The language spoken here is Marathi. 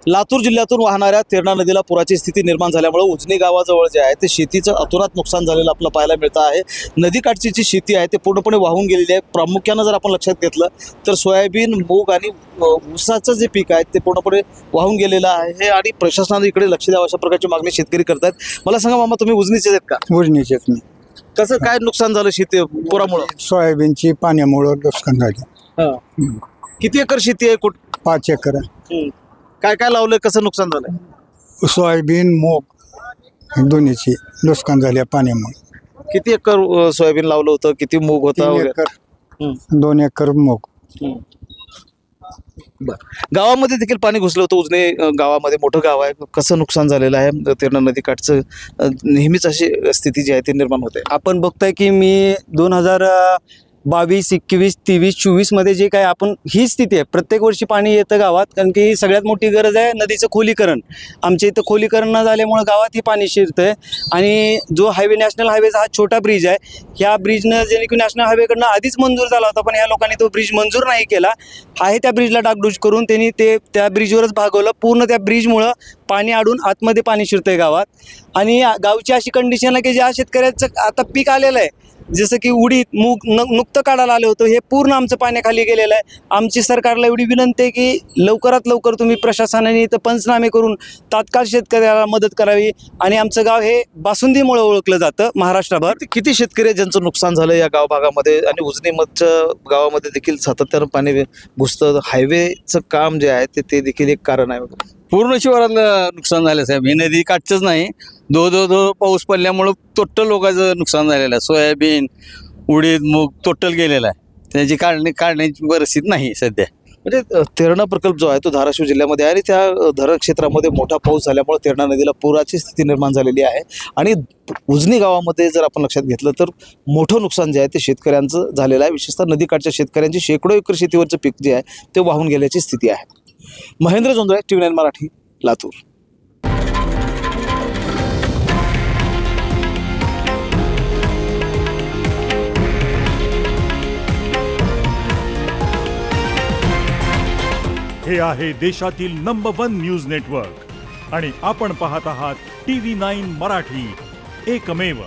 लातूर जिल्ह्यातून वाहणाऱ्या तेरणा नदीला पुराची स्थिती निर्माण झाल्यामुळे उजनी गावाजवळ जे आहे ते शेतीचं अतोनात नुकसान झालेलं आपल्याला पाहायला मिळतं आहे। नदीकाठची जी शेती आहे ते पूर्णपणे वाहून गेलेली आहे। प्रामुख्यानं जर आपण लक्षात घेतलं तर सोयाबीन, मूग आणि ऊसाचं जे पीक आहे ते पूर्णपणे वाहून गेलेलं आहे आणि प्रशासनाने इकडे लक्ष द्यावं अशा प्रकारची मागणी शेतकरी करतात। मला सांगा मामा, तुम्ही उजनीचे आहेत का? उजनीचेच मी। कसं काय नुकसान झालं शेती पुरामुळे? सोयाबीनची पाण्यामुळे नुकसान झाले। किती एकर शेती आहे? 5 एकर आहे। काय काय लावलं, कसं नुकसान झालं? सोयाबीन, मूग दोन्हीची नुकसान झाले पाण्यामुळे। किती एकर सोयाबीन लावलं होतं, किती मूग होता? 3 एकर 2 एकर मूग। गावामध्ये देखील पाणी घुसलं होतं। उजने गावामध्ये मोठं गाव आहे, कसं नुकसान झालेलं आहे? तेरणा नदीकाठचं नेहमीच अशी स्थिती जी आहे ती निर्माण होते। आपण बघताय की मी 2022, 21, 23, 24 मध्ये जे काय आपण ही स्थिती आहे, प्रत्येक वर्षी पाणी येतं गावात, कारण की सगळ्यात मोठी गरज आहे नदीचं खोलीकरण। आमच्या इथं खोलीकरण न झाल्यामुळे गावात ही पाणी शिरतंय आणि जो हायवे, नॅशनल हायवेचा हा छोटा ब्रिज आहे, ह्या ब्रिजनं जे की नॅशनल हायवेकडनं आधीच मंजूर झाला होता, पण ह्या लोकांनी तो ब्रिज मंजूर नाही केला आहे। त्या ब्रिजला डागडूज करून त्यांनी ते त्या ब्रिजवरच भागवलं। पूर्ण त्या ब्रिजमुळं पाणी अडून आतमध्ये पाणी शिरतंय गावात आणि गावची अशी कंडिशन आहे की ज्या शेतकऱ्याचं आता पीक आलेलं आहे, जसं की उडीद, मूग नुकतं काढायला आलं होतं, हे पूर्ण आमचं पाण्याखाली गेलेलं आहे। आमची सरकारला एवढी विनंती आहे की लवकरात लवकर तुम्ही प्रशासनाने इथं पंचनामे करून तात्काळ शेतकऱ्याला मदत करावी। आणि आमचं गाव हे बासुंदीमुळे ओळखलं जातं महाराष्ट्रभर। किती शेतकरी आहेत ज्यांचं नुकसान झालं या गाव भागामध्ये? आणि उजनीमधच्या गावामध्ये देखील सातत्यानं पाणी घुसतं। हायवेचं काम जे आहे ते देखील एक कारण आहे। पूर्ण शिवारातलं नुकसान झालं साहेब। ही नदी काठचंच नाही, दो पाऊस पडल्यामुळं टोटल लोकांचं नुकसान झालेलं आहे। सोयाबीन, उडीद, मूग टोटल गेलेला आहे। त्याची काढण्याची परिस्थिती नाही सध्या। म्हणजे तेरणा प्रकल्प जो आहे तो धाराशिव जिल्ह्यामध्ये आहे आणि त्या धरण क्षेत्रामध्ये मोठा पाऊस झाल्यामुळे तेरणा नदीला पुराची स्थिती निर्माण झालेली आहे। आणि उजनी गावामध्ये जर आपण लक्षात घेतलं तर मोठं नुकसान जे आहे ते शेतकऱ्यांचं झालेलं आहे। विशेषतः नदीकाठच्या शेतकऱ्यांची शेकडो एकर शेतीवरचं पीक जे आहे ते वाहून गेल्याची स्थिती आहे। महेंद्र जोंधळे, TV9 मराठी, लातूर। हे आहे देशातील नंबर 1 न्यूज नेटवर्क आणि आपण पाहत आहात TV9 मराठी, एकमेव।